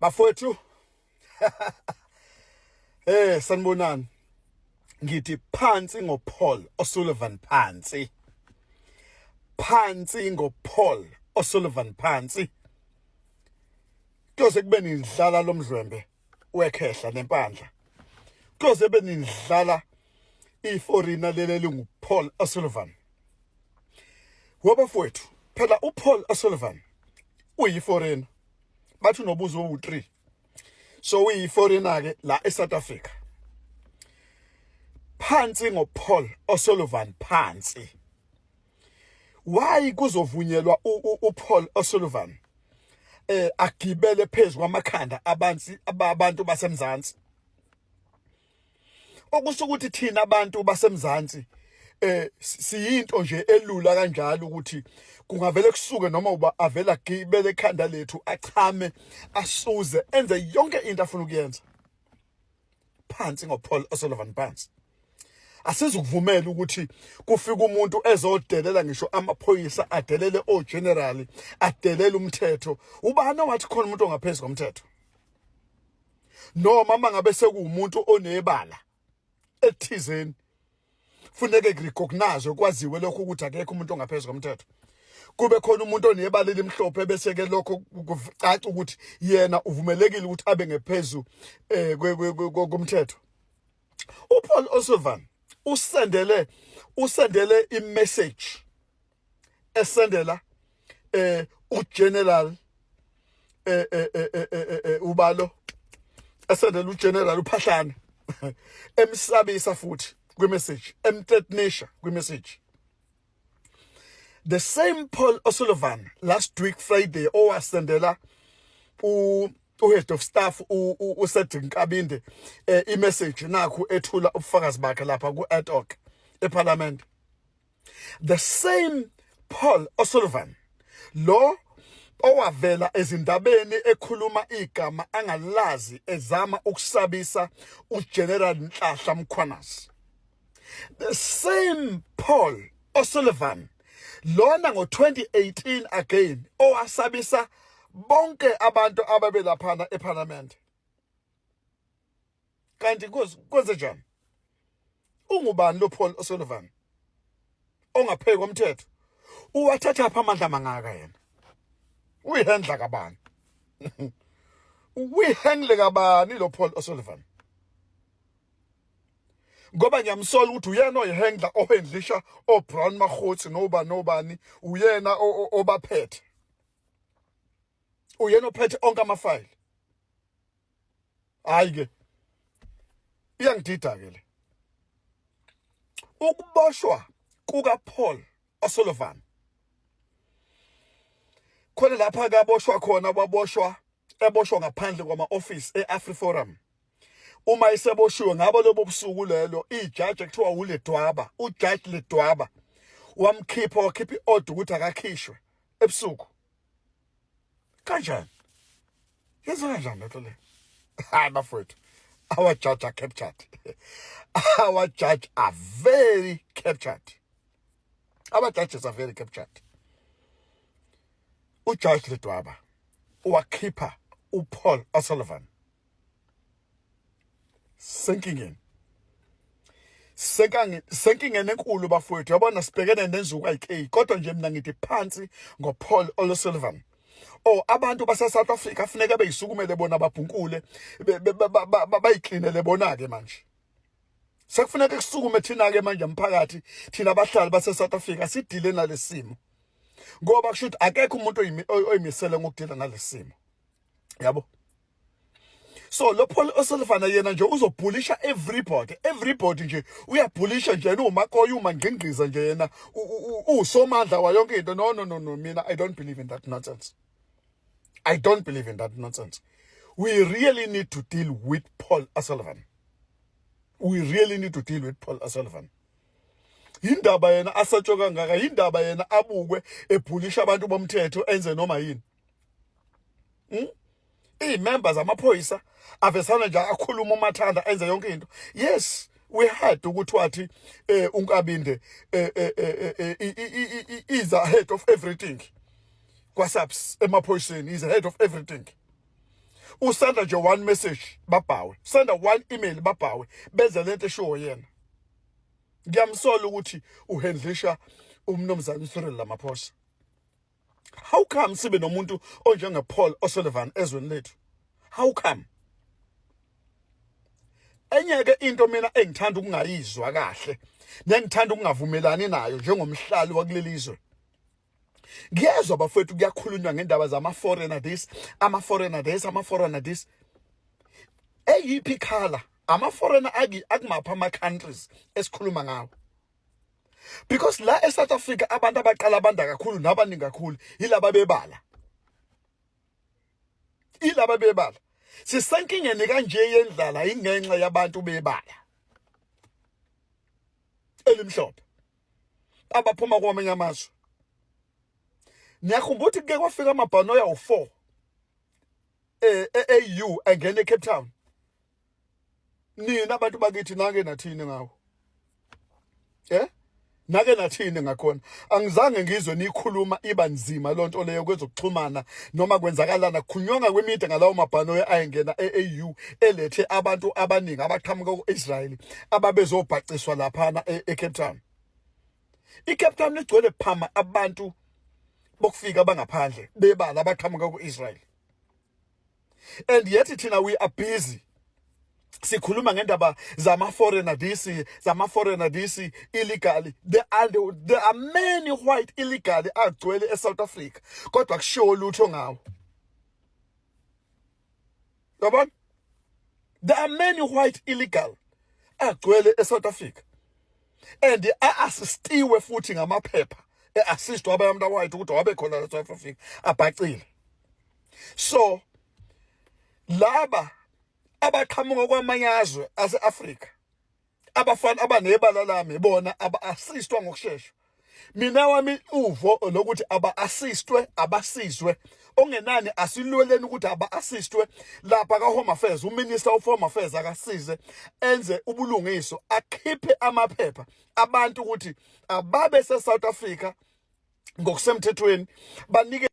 Bafowethu sanibonani ngithi phansi ngoPaul O'Sullivan phansi ngoPaul O'Sullivan phansi kuze kube nidlala lomdlwembe wekhehla nempandla kuze kube nidlala iforeigner leli nguPaul O'Sullivan wabafowethu phela uPaul O'Sullivan uyiforeigner bathi unobuzo obu3 so uyiforeigner ke la eSouth Africa phansi ngoPaul O'Sullivan phansi why kuzovunyelwa uPaul O'Sullivan agibele phezulu kwamakhanda abantu basemzansi okusho ukuthi thina abantu basemzansi siyinto nje elula kanjalo ukuthi kungavele kusuke noma uba avela agibele ekhanda lethu achame asuze enze yonke into afuna ukuyenza phansi ngoPaul O'Sullivan phansi asizukuvumela ukuthi kufika umuntu ezodelela ngisho amaphoyisa adelele ogeneral adelele umthetho ubani wathi khona umuntu ongaphezulu komthetho noma mangabe sekuumuntu onebala ethizeni funeke kurecognize kwaziwe lokho ukuthi akekho umuntu ongaphezulu komthetho kube khona umuntu onebala elimhlophe bese ke lokho kucaca ukuthi yena uvumelekile ukuthi abe ngephezulu komthetho uPaul O'Sullivan usendele imessage esendela ugeneral ubalo esendela ugeneral uPhahlana emsabisa futhi kwimessage emthethnisha kwimessage the same Paul O'Sullivan last week Friday owasendela head of staff uSedrick Nkabinde imessage nakho ethula ubufakazi bakhe lapha ku-ad-hoc eParliament the same Paul O'Sullivan lo owavela ezindabeni ekhuluma igama angalazi ezama ukusabisa uGeneral Nhlanhla Mkhwanazi the same Paul O'Sullivan lona ngo2018 again owasabisa bonke abantu ababelaphana eParliament kanti kwenze njani ungubani lo Paul O'Sullivan ongapheki komthetho uwathatha pha amandla mangaka yena uyihandla kabani uyihandle kabani lo Paul O'Sullivan ngoba ngiyamsola ukuthi uyena oyihandla ohendlisha oBrown Makhotsi nobani uyena obaphethe uyena ophethe onke amafayili hayi ke iyangidida ke le ukuboshwa kukaPaul O'Sullivan khona lapha kaboshwa khona waboshwa eboshwa ngaphandle kwama-office eAfriforum uma iseboshiwe ngabo lobo busuku lelo ijaji ekuthiwa uLedwaba uJudge Ledwaba wakhipha i-order ukuthi akakhishwe ebusuku kanjani yenza kanjani lento le hayi bafowethu our judge are captured our judge are very captured our judges are very captured uJudge Ledwaba wakhipha uPaul O'Sullivan sinking enkulu bafowethu yabona sibhekene nenzuko ayike kodwa nje mina ngithi phansi ngoPaul O'Sullivan abantu base-South Africa kufuneka beyisukumele bona babhunkule bayiklinele bona ke manje sekufuneka kusukume thina ke manje umphakathi thina abahlali base-South Africa sidile nalesimo ngoba kusho ukuthi akekho umuntu oyimisele ngokudila nalesimo yabo so lo Paul O'Sullivan yena nje uzobhulisha everybody nje uyabhulisha nje umakoya umangingqiza nje yena usomandla wa yonke into no mina I don't believe in that nonsense I don't believe in that nonsense we really need to deal with Paul O'Sullivan indaba yena asatshwa kangaka indaba yena abukwe ebhulisha abantu bomthetho enze noma yini members amaphoyisa avesana nje akhuluma umathanda enze yonke into yes we had ukuthi wathi uNkabinde is a head of everything kwaSAPS emaphoyiseni is a head of everything usenda nje one message babhawe, senda one email babhawe, benze lento eshoyo yena. Ngiyamsola ukuthi uhandlisha umnomzana Cyril Ramaphosa. How come sibe nomuntu onjenga Paul O'Sullivan ezweni lethu? How come? Enye ke into mina engithanda ukungayizwa kahle, nengithanda ukungavumelani nayo njengomhlali wakulelizwe. Ngiyezwa bafethu kuyakhulunywa ngendaba zama-foreigner this, ama-foreigner this, ama-foreigner this. Eyiphi khala ama-foreigner akumapha ama-countries esikhuluma ngawo? Because la eSouth Africa abantu abaqala abanda kakhulu nabaningi kakhulu yilaba bebala. Ilaba bebala. Sisenkingeni kanje yendlala ingenxa yabantu bebala. Elimhlophe. Abaphuma kwamanye amazwe. Ngiyakhumbula ukuthi kuke kwafika amabhanoya u4 AU angene eCape Town. Nina abantu bakithi nake nathini ngawo? Nake nathini ngakhona? Angizange ngizwe nikhuluma iba nzima lonto leyo kwezokuxhumana noma kwenzakalana kukhunywanga kwemide ngalawo mabhanoya ayengena eAU elethe abantu abaningi abaqhamuka kuIsrael ababezobhaciswa laphana eCape Town. ICape Town ligcwele phama abantu bokufika bangaphandle bebala abaqhamuka kuIsrael. And yet thina we are busy sikhuluma ngendaba zama-foreigner this illegally. There are many white illegally agcwele eSouth Africa kodwa kushiwo lutho ngawo. Yabona? There are many white illegal agcwele eSouth Africa and asistiwe futhi ngamaphepha assist wabantu white ukuthi wabe khona eSouth Africa abhacile. So laba abaqhamuka kwamanyazwe ase-Afrika abafana abanebala lami bona aba-assistwa ngokusheshsha. Mina wami uvo lokuthi aba-assistwe abasizwe ongenani asilweleni ukuthi aba-assistwe lapha ka-Home Affairs. UMinister of Home Affairs akasize enze ubulungiso akhiphe amaphepha abantu ukuthi ababe se-South Africa ngokusemthethweni banike